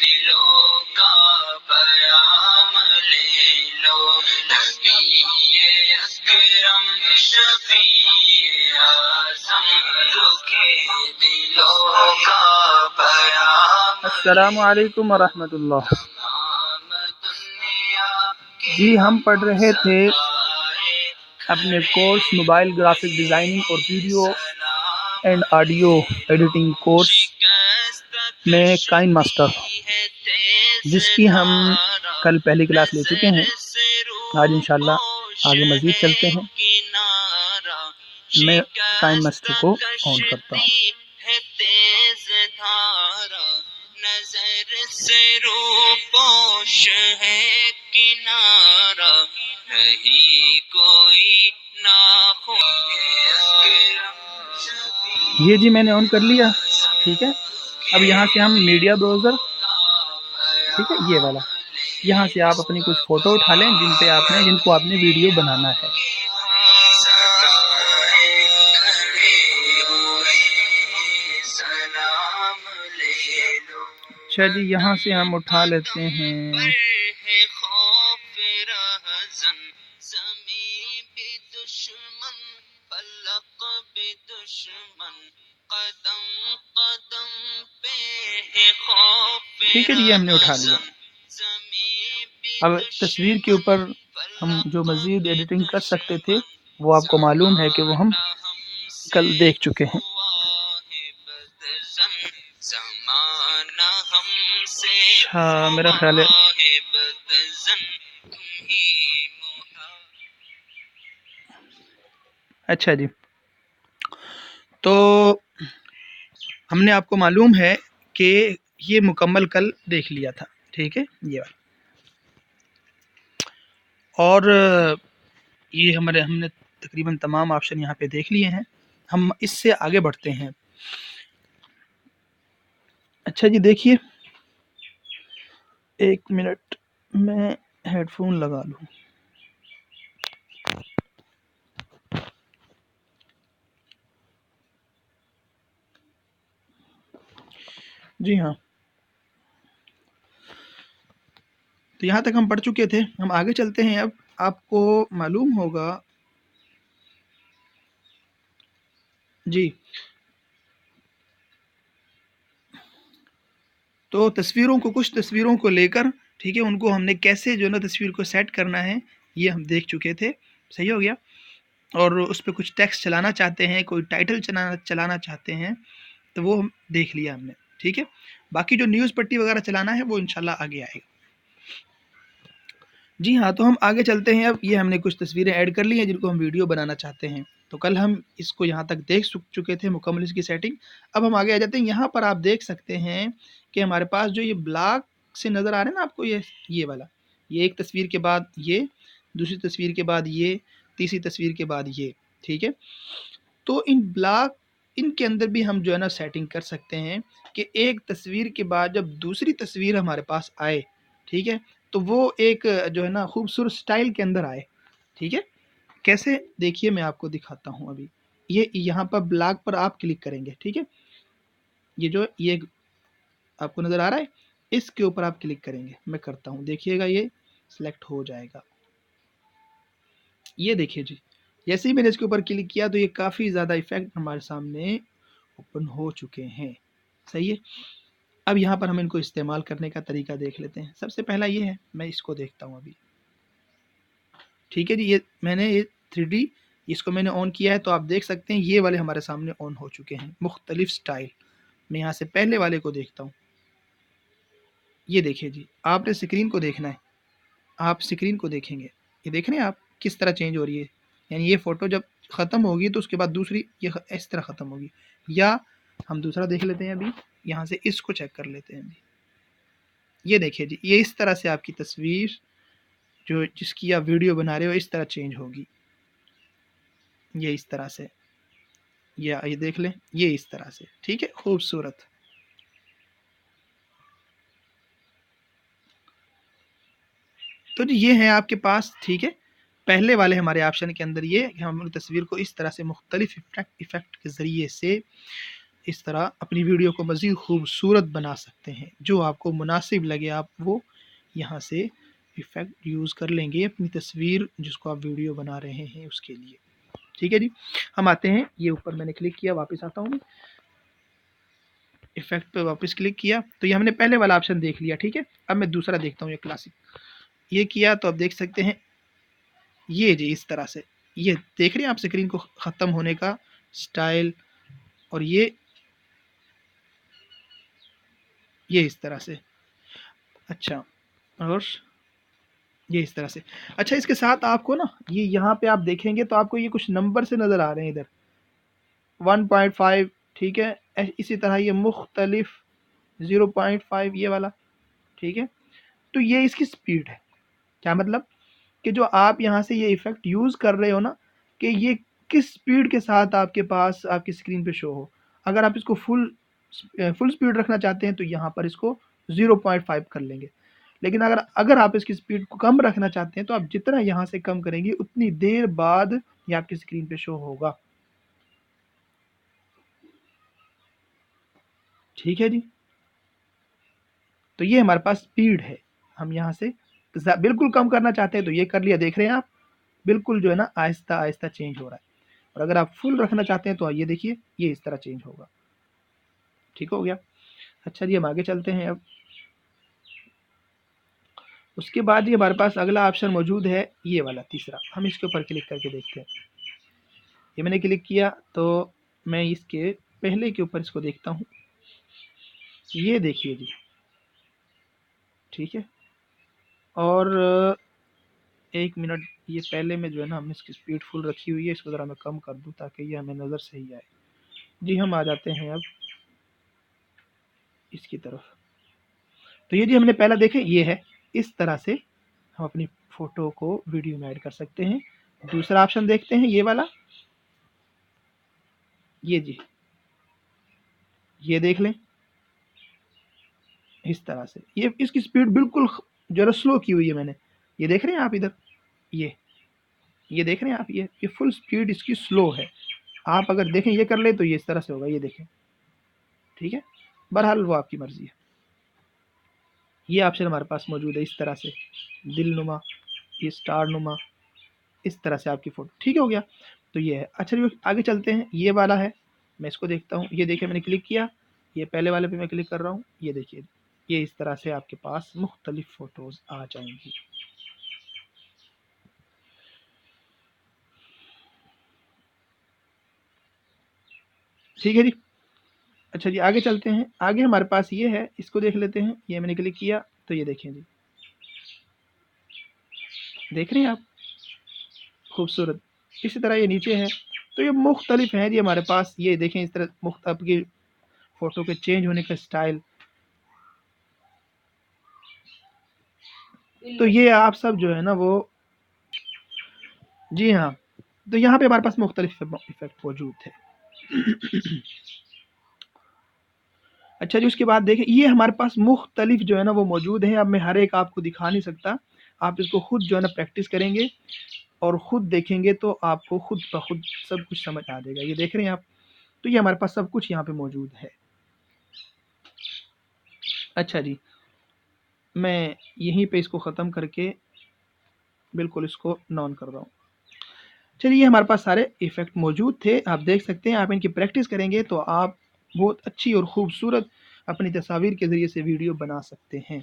दिलों का बयाम ले लो, नबी अकरम शफीए आज़म रुके दिलों का बयाम। अस्सलामु अलैकुम वरहमतुल्लाह। जी, हम पढ़ रहे थे अपने कोर्स मोबाइल ग्राफिक डिज़ाइनिंग और video and audio editing course में काइन मास्टर, जिसकी हम कल पहली क्लास ले चुके हैं। आज इंशाल्लाह आगे मज़ीद चलते हैं। मैं काइन मास्टर को ऑन करता हूँ। नजर से रूपोश है किनारा, नहीं कोई नाखुन। ये जी मैंने ऑन कर लिया, ठीक है। अब यहाँ से हम मीडिया ब्राउज़र, ठीक है, ये वाला, यहाँ से आप अपनी कुछ फ़ोटो उठा लें जिनको आपने वीडियो बनाना है। अच्छा जी, यहाँ से हम उठा लेते हैं ठीक है जी, ये हमने उठा लिया। अब तस्वीर के ऊपर हम जो मज़ीद एडिटिंग कर सकते थे वो आपको मालूम है कि वो हम कल देख चुके हैं। अच्छा, मेरा ख्याल है अच्छा जी, तो हमने आपको मालूम है कि ये मुकम्मल कल देख लिया था, ठीक है, ये वाला। और ये हमने तकरीबन तमाम ऑप्शन यहाँ पे देख लिए हैं। हम इससे आगे बढ़ते हैं। अच्छा जी, देखिए, एक मिनट मैं हेडफोन लगा लूँ। जी हाँ, तो यहाँ तक हम पढ़ चुके थे। हम आगे चलते हैं। अब आपको मालूम होगा जी, तो कुछ तस्वीरों को लेकर, ठीक है, उनको हमने कैसे जो है ना तस्वीर को सेट करना है, ये हम देख चुके थे। सही हो गया। और उस पे कुछ टेक्स्ट चलाना चाहते हैं, कोई टाइटल चलाना चाहते हैं, तो वो हम देख लिया हमने, ठीक है। बाकी जो न्यूज़ पट्टी वगैरह चलाना है वो इंशाल्लाह आगे आएगा। जी हाँ, तो हम आगे चलते हैं। अब ये हमने कुछ तस्वीरें ऐड कर ली हैं जिनको हम वीडियो बनाना चाहते हैं। तो कल हम इसको यहाँ तक देख चुके थे मुकम्मल इसकी सेटिंग। अब हम आगे आ जाते हैं। यहाँ पर आप देख सकते हैं कि हमारे पास जो ये ब्लॉक से नज़र आ रहे हैं ना आपको, ये वाला, ये एक तस्वीर के बाद ये, दूसरी तस्वीर के बाद ये, तीसरी तस्वीर के बाद ये, ठीक है। तो इन ब्लॉक, इनके अंदर भी हम जो है ना सेटिंग कर सकते हैं कि एक तस्वीर के बाद जब दूसरी तस्वीर हमारे पास आए, ठीक है, तो वो एक जो है ना खूबसूरत स्टाइल के अंदर आए, ठीक है। कैसे, देखिए मैं आपको दिखाता हूँ। अभी ये यहाँ पर ब्लॉक पर आप क्लिक करेंगे, ठीक है, ये आपको नज़र आ रहा है, इसके ऊपर आप क्लिक करेंगे। मैं करता हूँ, देखिएगा ये सिलेक्ट हो जाएगा। ये देखिए जी, जैसे ही मैंने इसके ऊपर क्लिक किया तो ये काफ़ी ज़्यादा इफेक्ट हमारे सामने ओपन हो चुके हैं। सही है। अब यहाँ पर हम इनको इस्तेमाल करने का तरीका देख लेते हैं। सबसे पहला ये है, मैं इसको देखता हूँ अभी, ठीक है जी। ये मैंने ये 3D इसको मैंने ऑन किया है, तो आप देख सकते हैं ये वाले हमारे सामने ऑन हो चुके हैं, मुख्तलिफ स्टाइल। मैं यहाँ से पहले वाले को देखता हूँ। ये देखिए जी, आपने स्क्रीन को देखना है, आप स्क्रीन को देखेंगे, ये देख रहे हैं आप किस तरह चेंज हो रही है। यानी ये फ़ोटो जब ख़त्म होगी तो उसके बाद दूसरी ये इस तरह ख़त्म होगी। या हम दूसरा देख लेते हैं अभी, यहाँ से इसको चेक कर लेते हैं अभी। ये देखिए जी, ये इस तरह से आपकी तस्वीर जो जिसकी आप वीडियो बना रहे हो इस तरह चेंज होगी। ये इस तरह से, या ये देख लें, ये इस तरह से, ठीक है, खूबसूरत। तो जी ये है आपके पास, ठीक है। पहले वाले हमारे ऑप्शन के अंदर ये कि हम तस्वीर को इस तरह से मुख्तलिफ इफेक्ट के ज़रिए से इस तरह अपनी वीडियो को मज़ीद खूबसूरत बना सकते हैं। जो आपको मुनासिब लगे आप वो यहाँ से इफ़ेक्ट यूज़ कर लेंगे अपनी तस्वीर जिसको आप वीडियो बना रहे हैं उसके लिए। ठीक है जी, हम आते हैं, ये ऊपर मैंने क्लिक किया, वापस आता हूँ मैं, इफ़ेक्ट पे वापस क्लिक किया तो ये हमने पहले वाला ऑप्शन देख लिया। ठीक है, अब मैं दूसरा देखता हूँ, ये क्लासिक, ये किया तो आप देख सकते हैं ये जी इस तरह से, ये देख रहे हैं आप स्क्रीन को ख़त्म होने का स्टाइल, और ये इस तरह से। अच्छा, और ये इस तरह से। अच्छा, इसके साथ आपको ना ये यहाँ पे आप देखेंगे तो आपको ये कुछ नंबर से नज़र आ रहे हैं इधर 1.5, ठीक है, इसी तरह ये मुख्तलिफ 0.5 ये वाला। ठीक है, तो ये इसकी स्पीड है। क्या मतलब कि जो आप यहाँ से ये इफ़ेक्ट यूज़ कर रहे हो ना, कि ये किस स्पीड के साथ आपके पास आपकी स्क्रीन पे शो हो। अगर आप इसको फुल स्पीड रखना चाहते हैं तो यहाँ पर इसको 0.5 कर लेंगे। लेकिन अगर अगर आप इसकी स्पीड को कम रखना चाहते हैं तो आप जितना यहाँ से कम करेंगे उतनी देर बाद ये आपकी स्क्रीन पे शो होगा। ठीक है जी, तो ये हमारे पास स्पीड है। हम यहाँ से बिल्कुल कम करना चाहते हैं तो ये कर लिया, देख रहे हैं आप बिल्कुल जो है ना आहिस्ता आहिस्ता चेंज हो रहा है। और अगर आप फुल रखना चाहते हैं तो ये देखिए ये इस तरह चेंज होगा। ठीक हो गया। अच्छा जी, हम आगे चलते हैं अब। उसके बाद ये हमारे पास अगला ऑप्शन मौजूद है, ये वाला तीसरा, हम इसके ऊपर क्लिक करके देखते हैं। ये मैंने क्लिक किया तो मैं इसके पहले के ऊपर इसको देखता हूँ, ये देखिए जी। ठीक है, और एक मिनट, ये पहले में जो है ना हमने इसकी स्पीड फुल रखी हुई है, इसको ज़रा मैं कम कर दूँ ताकि ये हमें नज़र सही आए। जी, हम आ जाते हैं अब इसकी तरफ। तो ये जी हमने पहला देखे, ये है, इस तरह से हम अपनी फ़ोटो को वीडियो में ऐड कर सकते हैं। दूसरा ऑप्शन देखते हैं, ये वाला, ये जी, ये देख लें इस तरह से। ये इसकी स्पीड बिल्कुल ज़रा स्लो की हुई है मैंने, ये देख रहे हैं आप इधर, ये देख रहे हैं आप, ये फुल स्पीड इसकी स्लो है। आप अगर देखें ये कर ले तो ये इस तरह से होगा, ये देखें। ठीक है, बहरहाल वो आपकी मर्ज़ी है। ये ऑप्शन हमारे पास मौजूद है इस तरह से, दिलनुमा, ये स्टार नुमा, इस तरह से आपकी फ़ोटो। ठीक हो गया, तो ये है। अच्छा जी, आगे चलते हैं, ये वाला है, मैं इसको देखता हूँ। ये देखिए मैंने क्लिक किया, ये पहले वाले पे मैं क्लिक कर रहा हूँ, ये देखिए, ये इस तरह से आपके पास मुख्तलिफ फ़ोटोज़ आ जाएँगी। ठीक है जी। अच्छा जी, आगे चलते हैं। आगे हमारे पास ये है, इसको देख लेते हैं। ये मैंने क्लिक किया तो ये देखें जी, देख रहे हैं आप, खूबसूरत। इसी तरह ये नीचे है, तो ये मुख्तलिफ हैं जी हमारे पास। ये देखें इस तरह आपकी फ़ोटो के चेंज होने का स्टाइल। तो ये आप सब जो है ना वो, जी हाँ, तो यहाँ पे हमारे पास मुख्तलिफ इफ़ेक्ट मौजूद थे। अच्छा जी, उसके बाद देखें ये हमारे पास मुख्तलिफ जो है ना वो मौजूद हैं। अब मैं हर एक आपको दिखा नहीं सकता, आप इसको खुद जो है ना प्रैक्टिस करेंगे और खुद देखेंगे तो आपको खुद ब खुद सब कुछ समझ आ जाएगा। ये देख रहे हैं आप, तो ये हमारे पास सब कुछ यहाँ पे मौजूद है। अच्छा जी, मैं यहीं पे इसको ख़त्म करके बिल्कुल इसको नॉन कर रहा हूँ। चलिए, ये हमारे पास सारे इफ़ेक्ट मौजूद थे, आप देख सकते हैं। आप इनकी प्रैक्टिस करेंगे तो आप बहुत अच्छी और ख़ूबसूरत अपनी तस्वीर के ज़रिए से वीडियो बना सकते हैं।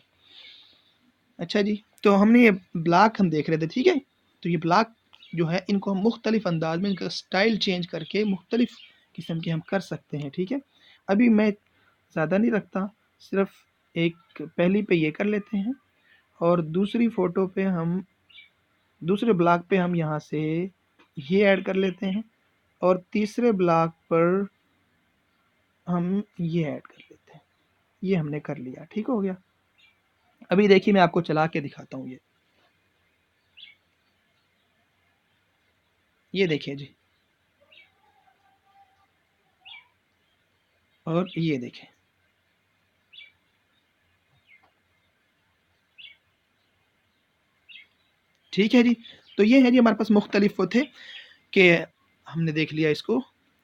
अच्छा जी, तो हमने ये ब्लॉक हम देख रहे थे, ठीक है? तो ये ब्लॉक जो है इनको हम मुख्तलिफ़ अंदाज़ में इनका स्टाइल चेंज करके मुख्तलिफ़ किस्म के हम कर सकते हैं, ठीक है? अभी मैं ज़्यादा नहीं रखता, सिर्फ़ एक पहली पे ये कर लेते हैं और दूसरी फ़ोटो पे हम, दूसरे ब्लॉक पे हम यहाँ से ये ऐड कर लेते हैं और तीसरे ब्लॉक पर हम ये ऐड कर लेते हैं। ये हमने कर लिया, ठीक हो गया? अभी देखिए मैं आपको चला के दिखाता हूँ ये। ये देखिए जी, और ये देखें। ठीक है जी, तो ये है जी हमारे पास मुख्तलिफ वो थे कि हमने देख लिया इसको,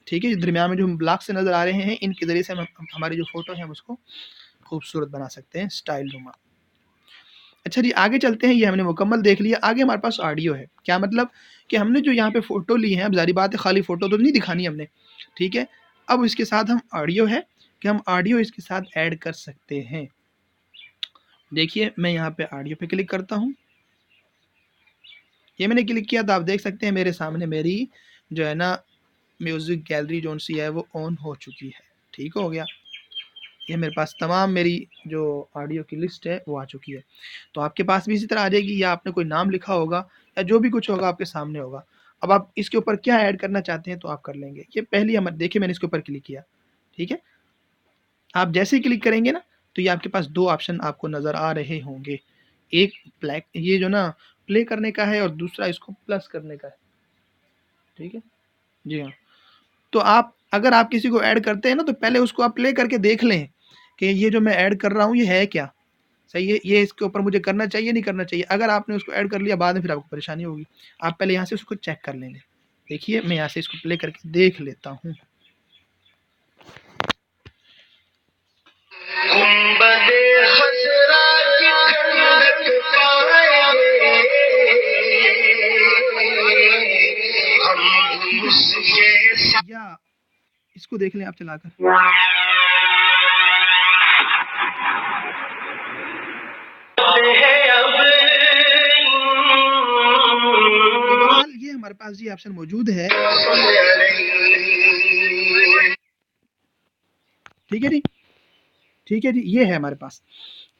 ठीक है, दरमियान में जो ब्लॉक से नज़र आ रहे हैं, इनके ज़रिए से हम हमारी जो फ़ोटो है हम उसको खूबसूरत बना सकते हैं, स्टाइल नुमा। अच्छा जी, आगे चलते हैं, ये हमने मुकम्मल देख लिया। आगे हमारे पास ऑडियो है। क्या मतलब कि हमने जो यहाँ पे फ़ोटो ली है, अब ज़ाहिर बात है खाली फ़ोटो तो नहीं दिखानी हमने, ठीक है? अब इसके साथ हम ऑडियो है कि हम ऑडियो इसके साथ ऐड कर सकते हैं। देखिए, मैं यहाँ पे ऑडियो पे क्लिक करता हूँ। ये मैंने क्लिक किया तो आप देख सकते हैं मेरे सामने मेरी जो है ना म्यूज़िक गैलरी जो-सी है वो ऑन हो चुकी है। ठीक हो गया? ये मेरे पास तमाम मेरी जो ऑडियो की लिस्ट है वो आ चुकी है। तो आपके पास भी इसी तरह आ जाएगी, या आपने कोई नाम लिखा होगा या जो भी कुछ होगा आपके सामने होगा। अब आप इसके ऊपर क्या ऐड करना चाहते हैं तो आप कर लेंगे। ये पहली हम देखिए, मैंने इसके ऊपर क्लिक किया, ठीक है? आप जैसे ही क्लिक करेंगे ना तो ये आपके पास 2 ऑप्शन आपको नज़र आ रहे होंगे। एक ब्लैक ये जो ना प्ले करने का है और दूसरा इसको प्लस करने का है। ठीक है? जी हाँ। तो आप अगर आप किसी को ऐड करते हैं ना तो पहले उसको आप प्ले करके देख लें कि ये जो मैं ऐड कर रहा हूँ ये है क्या? सही है? ये इसके ऊपर मुझे करना चाहिए, नहीं करना चाहिए? अगर आपने उसको ऐड कर लिया बाद में फिर आपको परेशानी होगी। आप पहले यहाँ से उसको चेक कर लेंगे। देखिए, मैं यहाँ से इसको प्ले करके देख लेता हूँ। या इसको देख लें आप चलाकर। तो बहरहाल ये हमारे पास ये ऑप्शन मौजूद है। ठीक है जी? ठीक है जी, ये है हमारे पास।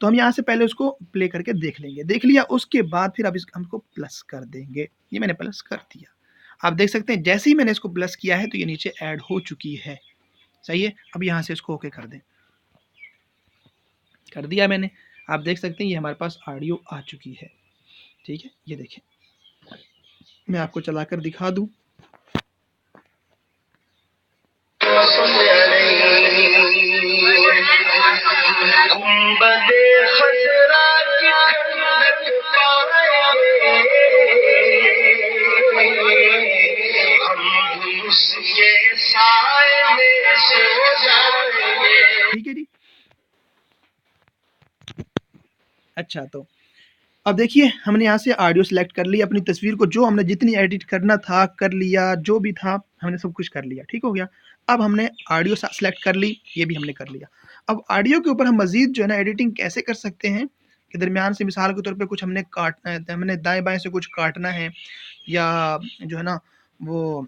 तो हम यहाँ से पहले उसको प्ले करके देख लेंगे। देख लिया उसके बाद फिर अब हमको प्लस कर देंगे। ये मैंने प्लस कर दिया। आप देख सकते हैं जैसे ही मैंने इसको प्लस किया है तो ये नीचे ऐड हो चुकी है। सही है? अब यहाँ से इसको ओके कर दें। कर दिया मैंने। आप देख सकते हैं ये हमारे पास ऑडियो आ चुकी है। ठीक है? ये देखें। मैं आपको चलाकर दिखा दूँ। ठीक है जी? अच्छा, तो अब देखिए हमने यहाँ से ऑडियो सेलेक्ट कर लिया, अपनी तस्वीर को जो हमने जितनी एडिट करना था कर लिया, जो भी था हमने सब कुछ कर लिया, ठीक हो गया। अब हमने ऑडियो सेलेक्ट कर ली, ये भी हमने कर लिया। अब ऑडियो के ऊपर हम मज़ीद जो है ना एडिटिंग कैसे कर सकते हैं कि दरमियान से मिसाल के तौर पे कुछ हमने काटना है, हमने दाएँ-बाएँ से कुछ काटना है या जो है ना वो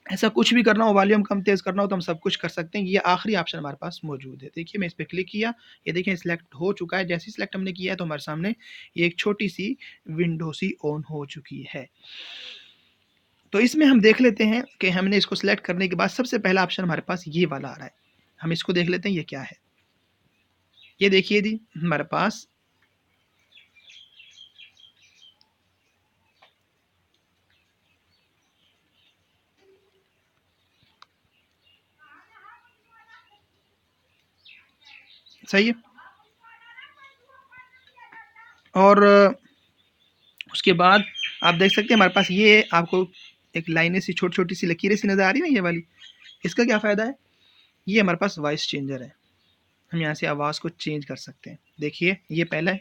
ऐसा कुछ भी करना हो, वॉल्यूम कम तेज़ करना हो तो हम सब कुछ कर सकते हैं। ये आखिरी ऑप्शन हमारे पास मौजूद है। देखिए मैं इस पे क्लिक किया, ये देखिए सिलेक्ट हो चुका है। जैसे ही सिलेक्ट हमने किया है तो हमारे सामने ये एक छोटी-सी विंडो सी ऑन हो चुकी है। तो इसमें हम देख लेते हैं कि हमने इसको सिलेक्ट करने के बाद सबसे पहला ऑप्शन हमारे पास ये वाला आ रहा है। हम इसको देख लेते हैं ये क्या है। ये देखिए जी हमारे पास सही है? और उसके बाद आप देख सकते हैं हमारे पास ये आपको एक लाइनें सी छोटी-छोटी सी लकीरें सी नज़र आ रही है ना ये वाली। इसका क्या फ़ायदा है? ये हमारे पास वॉइस चेंजर है। हम यहाँ से आवाज़ को चेंज कर सकते हैं। देखिए ये पहला है,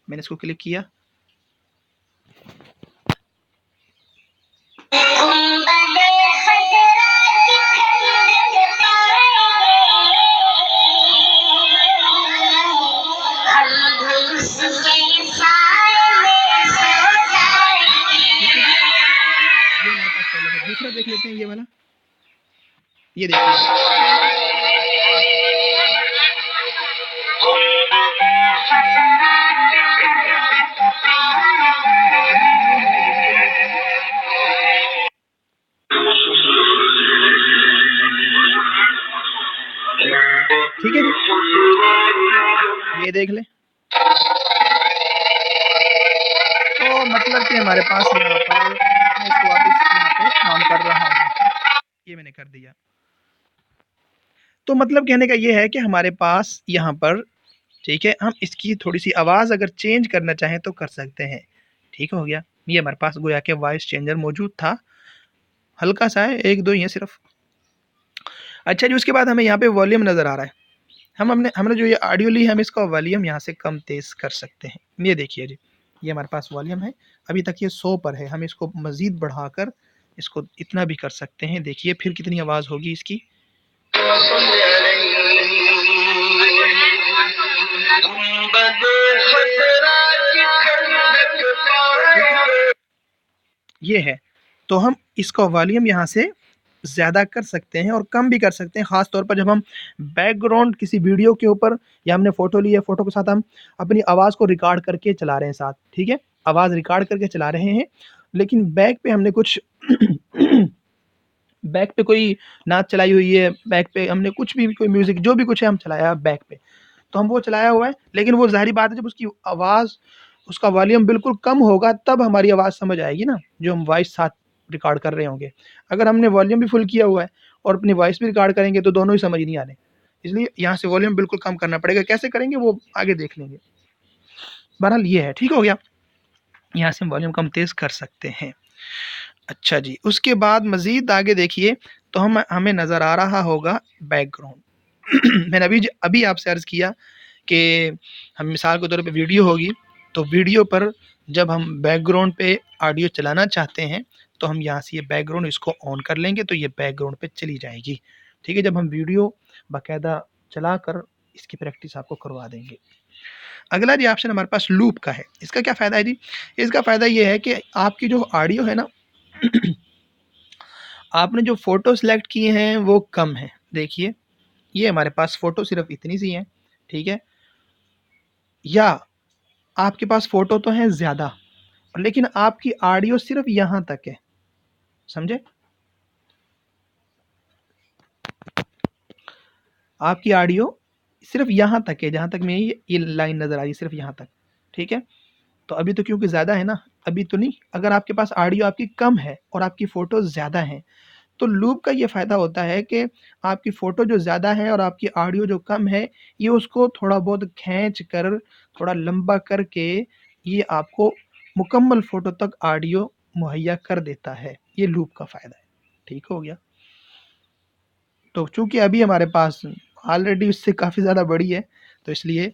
मैंने इसको क्लिक किया। ये हमारे पास पहला था। दूसरा देख लेते हैं ये वाला। ये देखिए। ठीक है जी? ये देख लें। तो मतलब कि हमारे पास यहाँ पर मैं इसको वापस यहाँ पे ऑन कर रहा हूँ। ये मैंने कर दिया। तो मतलब कहने का ये है कि हमारे पास यहाँ पर ठीक है, हम इसकी थोड़ी-सी आवाज़ अगर चेंज करना चाहें तो कर सकते हैं। ठीक हो गया? ये हमारे पास गोया के वॉइस चेंजर मौजूद था। हल्का-सा है, 1-2 ही है सिर्फ़। अच्छा जी, उसके बाद हमें यहाँ पे वॉल्यूम नज़र आ रहा है। हमने जो ये ऑडियो ली है, हम इसका वॉल्यूम यहाँ से कम तेज़ कर सकते हैं। ये देखिए जी, ये हमारे पास वॉल्यूम है। अभी तक ये 100 पर है, हम इसको मज़ीद बढ़ाकर इसको इतना भी कर सकते हैं। देखिए फिर कितनी आवाज़ होगी इसकी। ये है, तो हम इसका वॉल्यूम यहाँ से ज़्यादा कर सकते हैं और कम भी कर सकते हैं, ख़ास तौर पर जब हम बैकग्राउंड किसी वीडियो के ऊपर या हमने फ़ोटो ली है, फ़ोटो के साथ हम अपनी आवाज़ को रिकॉर्ड करके चला रहे हैं साथ, ठीक है? आवाज़ रिकॉर्ड करके चला रहे हैं, लेकिन बैक पे हमने कुछ बैक पे कोई नाच चलाई हुई है, बैक पे हमने कुछ भी कोई म्यूज़िक जो भी कुछ है हम चलाया बैक पे, तो हम वो चलाया हुआ है, लेकिन वो ज़ाहिर-सी बात है जब उसकी आवाज़ उसका वॉल्यूम बिल्कुल कम होगा तब हमारी आवाज़ समझ आएगी ना, जो हम वॉइस साथ रिकॉर्ड कर रहे होंगे। अगर हमने वॉल्यूम भी फुल किया हुआ है और अपनी वॉइस भी रिकॉर्ड करेंगे तो दोनों ही समझ नहीं आने। इसलिए यहाँ से वॉल्यूम बिल्कुल कम करना पड़ेगा, कैसे करेंगे वो आगे देख लेंगे। बहरहाल ये है, ठीक हो गया? यहाँ से हम वॉल्यूम कम तेज़ कर सकते हैं। अच्छा जी, उसके बाद मज़ीद आगे देखिए तो हमें नज़र आ रहा होगा बैकग्राउंड। मैंने अभी आपसे अर्ज़ किया कि हम मिसाल के तौर पे वीडियो होगी, तो वीडियो पर जब हम बैकग्राउंड पे ऑडियो चलाना चाहते हैं, तो हम यहाँ से ये बैकग्राउंड इसको ऑन कर लेंगे तो ये बैकग्राउंड पे चली जाएगी। ठीक है? जब हम वीडियो बाकायदा चलाकर इसकी प्रैक्टिस आपको करवा देंगे। अगला जी ऑप्शन हमारे पास लूप का है। इसका क्या फ़ायदा है जी? इसका फ़ायदा ये है कि आपकी जो ऑडियो है ना आपने जो फ़ोटो सेलेक्ट किए हैं वो कम है। देखिए, ये हमारे पास फ़ोटो सिर्फ़ इतनी सी है, ठीक है? या आपके पास फ़ोटो तो हैं ज़्यादा, लेकिन आपकी ऑडियो सिर्फ़ यहाँ तक है, समझे? आपकी ऑडियो सिर्फ़ यहाँ तक है, जहाँ तक मैं ये लाइन नज़र आ रही है सिर्फ़ यहाँ तक, ठीक है? तो अभी तो क्योंकि ज़्यादा है ना, अभी तो नहीं। अगर आपके पास ऑडियो आपकी कम है और आपकी फ़ोटो ज़्यादा हैं, तो लूप का ये फ़ायदा होता है कि आपकी फ़ोटो जो ज़्यादा है और आपकी ऑडियो जो कम है, ये उसको थोड़ा बहुत खींच कर, थोड़ा लंबा करके ये आपको मुकम्मल फ़ोटो तक ऑडियो मुहैया कर देता है। ये लूप का फ़ायदा है। ठीक हो गया? तो चूँकि अभी हमारे पास ऑलरेडी उससे काफ़ी ज़्यादा बड़ी है, तो इसलिए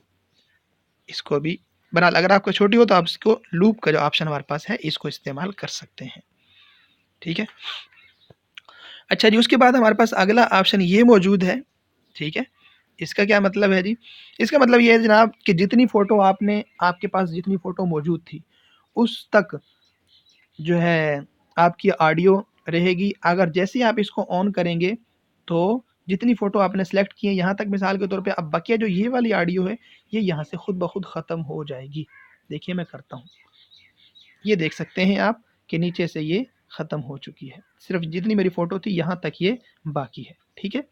इसको भी बहरहाल अगर आपको छोटी हो तो आप इसको लूप का जो ऑप्शन हमारे पास है, इसको इस्तेमाल कर सकते हैं। ठीक है? अच्छा जी, उसके बाद हमारे पास अगला ऑप्शन ये मौजूद है, ठीक है? इसका क्या मतलब है जी? इसका मतलब ये है जनाब कि जितनी फ़ोटो आपके पास जितनी फ़ोटो मौजूद थी, उस तक जो है आपकी ऑडियो रहेगी। अगर जैसे ही आप इसको ऑन करेंगे, तो जितनी फ़ोटो आपने सेलेक्ट की है, यहाँ तक मिसाल के तौर पे अब बकिया जो ये वाली ऑडियो है, ये यहाँ से खुद ब खुद ख़त्म हो जाएगी। देखिए मैं करता हूँ। ये देख सकते हैं आप कि नीचे से ये ख़त्म हो चुकी है। सिर्फ़ जितनी मेरी फ़ोटो थी, यहाँ तक ये बाकी है। ठीक है?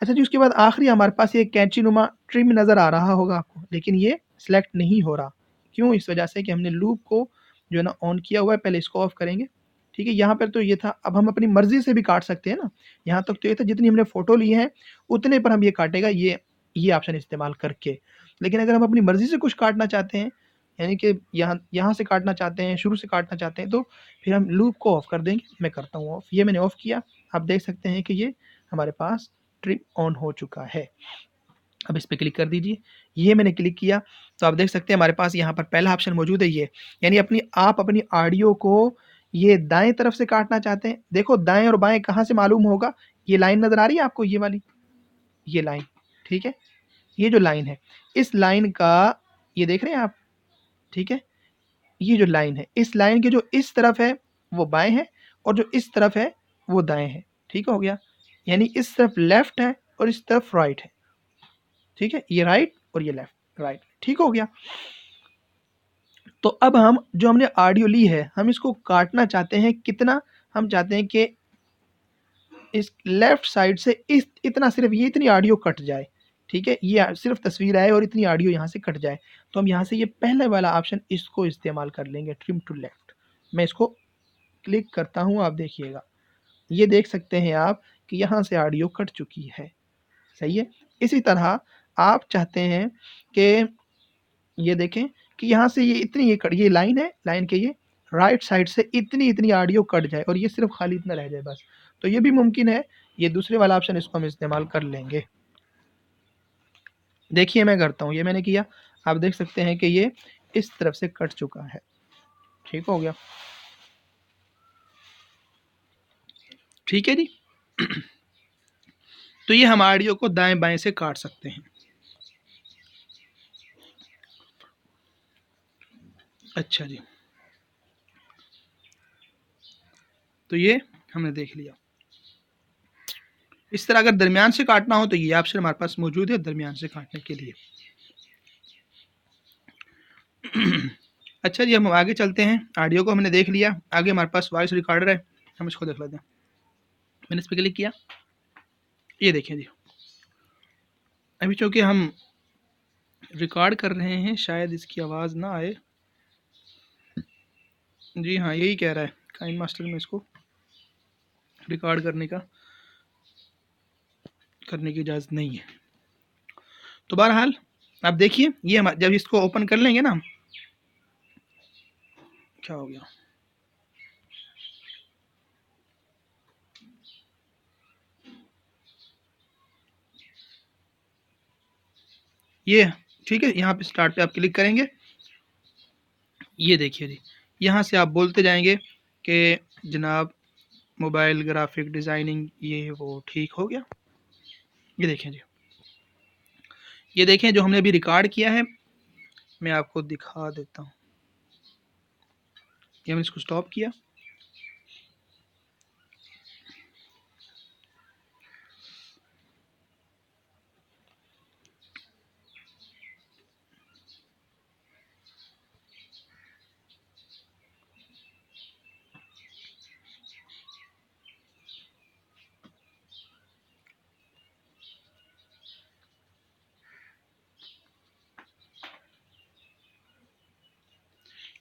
अच्छा जी, उसके बाद आखिरी हमारे पास ये कैंची-नुमा ट्रिम नज़र आ रहा होगा आपको, लेकिन ये सिलेक्ट नहीं हो रहा। क्यों? इस वजह से कि हमने लूप को जो है ना ऑन किया हुआ है, पहले इसको ऑफ करेंगे, ठीक है? यहाँ पर तो ये था, अब हम अपनी मर्ज़ी से भी काट सकते हैं ना, यहाँ तक तो ये था जितनी हमने फ़ोटो ली है, उतने पर हम ये काटेगा ये ऑप्शन इस्तेमाल करके। लेकिन अगर हम अपनी मर्ज़ी से कुछ काटना चाहते हैं, यानी कि यहाँ यहाँ से काटना चाहते हैं, शुरू से काटना चाहते हैं, तो फिर हम लूप को ऑफ कर देंगे। मैं करता हूँ ऑफ, ये मैंने ऑफ किया, आप देख सकते हैं कि ये हमारे पास ट्रिम ऑन हो चुका है। अब इस पे क्लिक कर दीजिए। ये मैंने क्लिक किया तो आप देख सकते हैं हमारे पास यहाँ पर पहला ऑप्शन मौजूद है ये, यानी आप अपनी ऑडियो को ये दाएँ तरफ से काटना चाहते हैं। देखो दाएँ और बाएँ कहाँ से मालूम होगा? ये लाइन नज़र आ रही है आपको ये वाली? ये लाइन, ठीक है? ये जो लाइन है, इस लाइन का ये देख रहे हैं आप? ठीक है? ये जो लाइन है, इस लाइन के जो इस तरफ है वो बाएँ है और जो इस तरफ है वो दाएँ है। ठीक हो गया? यानी इस तरफ लेफ्ट है और इस तरफ राइट है। ठीक है? ये राइट और ये लेफ्ट, राइट, ठीक हो गया? तो अब हम जो हमने ऑडियो ली है, हम इसको काटना चाहते हैं कितना? हम चाहते हैं कि इस लेफ्ट साइड से इस इतना सिर्फ़ ये इतनी ऑडियो कट जाए, ठीक है? ये सिर्फ़ तस्वीर आए और इतनी ऑडियो यहाँ से कट जाए। तो हम यहाँ से ये पहले वाला ऑप्शन इसको इस्तेमाल कर लेंगे, ट्रिम टू लेफ्ट। मैं इसको क्लिक करता हूँ, आप देखिएगा। ये देख सकते हैं आप कि यहाँ से ऑडियो कट चुकी है, सही है? इसी तरह आप चाहते हैं कि ये देखें कि यहाँ से ये लाइन है, लाइन के ये राइट साइड से इतनी-इतनी ऑडियो कट जाए और ये सिर्फ़ खाली इतना रह जाए बस। तो ये भी मुमकिन है ये दूसरे वाला ऑप्शन, इसको हम इस्तेमाल कर लेंगे। देखिए मैं करता हूँ, ये मैंने किया, आप देख सकते हैं कि ये इस तरफ से कट चुका है। ठीक हो गया, ठीक है जी। तो ये हम ऑडियो को दाएं बाएं से काट सकते हैं। अच्छा जी, तो ये हमने देख लिया। इस तरह अगर दरमियान से काटना हो तो ये ऑप्शन हमारे पास मौजूद है दरमियान से काटने के लिए। अच्छा जी, हम आगे चलते हैं। ऑडियो को हमने देख लिया, आगे हमारे पास वॉइस रिकॉर्डर है, हम इसको देख लेते हैं। मैंने इस पर क्लिक किया, ये देखें जी, अभी चूँकि हम रिकॉर्ड कर रहे हैं शायद इसकी आवाज़ ना आए। जी हाँ, यही कह रहा है काइन मास्टर में इसको रिकॉर्ड करने की इजाज़त नहीं है। तो बहरहाल आप देखिए, ये हम जब इसको ओपन कर लेंगे ना, क्या हो गया, ये ठीक है, यहाँ पे स्टार्ट पे आप क्लिक करेंगे, ये देखिए जी, यहाँ से आप बोलते जाएंगे कि जनाब मोबाइल ग्राफिक डिज़ाइनिंग ये वो ठीक हो गया। ये देखें जी, ये देखें जो हमने अभी रिकॉर्ड किया है, मैं आपको दिखा देता हूँ। ये हमने इसको स्टॉप किया,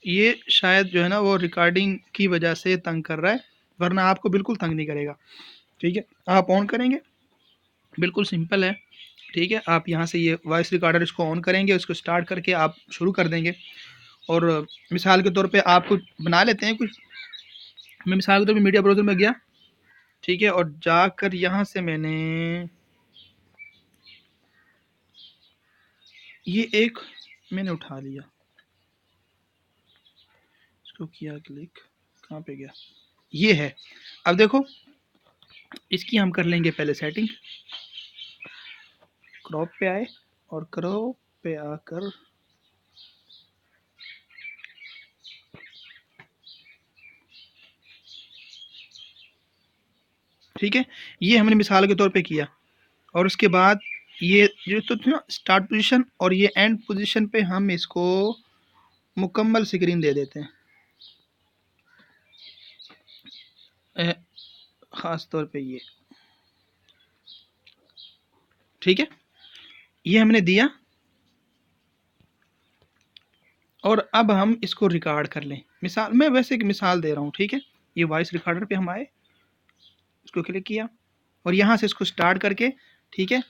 ये शायद जो है ना वो रिकॉर्डिंग की वजह से तंग कर रहा है, वरना आपको बिल्कुल तंग नहीं करेगा। ठीक है, आप ऑन करेंगे, बिल्कुल सिंपल है। ठीक है, आप यहाँ से ये वॉइस रिकॉर्डर इसको ऑन करेंगे, उसको स्टार्ट करके आप शुरू कर देंगे। और मिसाल के तौर पे आप कुछ बना लेते हैं कुछ, मैं मिसाल के तौर पे मीडिया ब्राउज़र में गया, ठीक है, और जाकर यहाँ से मैंने ये एक मैंने उठा लिया, इसको किया क्लिक, कहाँ पे गया, ये है। अब देखो इसकी हम कर लेंगे पहले सेटिंग, क्रॉप पे आए और क्रॉप पे आकर ठीक है, ये हमने मिसाल के तौर पे किया। और उसके बाद ये जो तो ना स्टार्ट पोजीशन और ये एंड पोजीशन पे हम इसको मुकम्मल स्क्रीन दे देते हैं, ख़ास तौर पे ये, ठीक है, ये हमने दिया। और अब हम इसको रिकॉर्ड कर लें, मिसाल मैं वैसे एक मिसाल दे रहा हूँ, ठीक है। ये वॉइस रिकॉर्डर पे हम आए, इसको क्लिक किया और यहाँ से इसको स्टार्ट करके, ठीक है,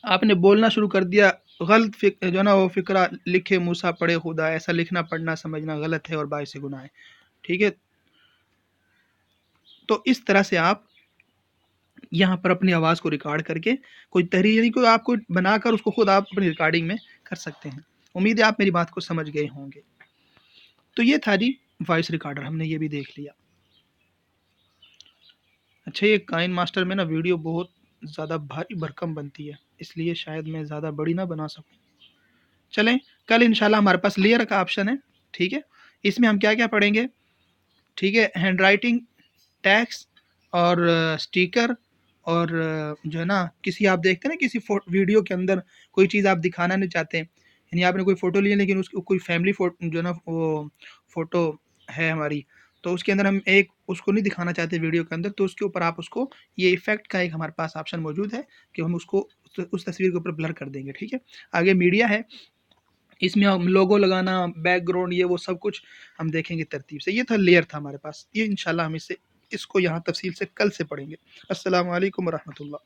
आपने बोलना शुरू कर दिया, गलत जो ना वो फ़िक्रा लिखे मूसा पढ़े खुदा, ऐसा लिखना पढ़ना समझना गलत है और बाइस गुनाह है। ठीक है, तो इस तरह से आप यहाँ पर अपनी आवाज़ को रिकॉर्ड करके कोई तहरीर यानी कोई आप कोई बनाकर उसको खुद आप अपनी रिकॉर्डिंग में कर सकते हैं। उम्मीद है आप मेरी बात को समझ गए होंगे। तो ये था जी वॉइस रिकॉर्डर, हमने ये भी देख लिया। अच्छा, ये काइन मास्टर में ना वीडियो बहुत ज़्यादा भारी भरकम बनती है, इसलिए शायद मैं ज़्यादा बड़ी ना बना सकूँ। चलें, कल इंशाल्लाह हमारे पास लेयर का ऑप्शन है, ठीक है। इसमें हम क्या-क्या पढ़ेंगे, ठीक है, हैंड राइटिंग, टैक्स और स्टिकर और जो है ना किसी आप देखते हैं ना किसी वीडियो के अंदर कोई चीज़ आप दिखाना नहीं चाहते, यानी आपने कोई फ़ोटो ली है लेकिन उसकी कोई फैमिली जो है ना वो फ़ोटो है हमारी, तो उसके अंदर हम एक उसको नहीं दिखाना चाहते वीडियो के अंदर, तो उसके ऊपर आप उसको ये इफ़ेक्ट का एक हमारे पास ऑप्शन मौजूद है कि हम उसको उस तस्वीर के ऊपर ब्लर कर देंगे, ठीक है। आगे मीडिया है, इसमें हम लोगो लगाना, बैकग्राउंड, ये वो सब कुछ हम देखेंगे तरतीब से। ये था लेयर था हमारे पास, ये इंशाल्लाह हम इसको यहाँ तफ़सील से कल से पढ़ेंगे। अस्सलामु अलैकुम व रहमतुल्लाह।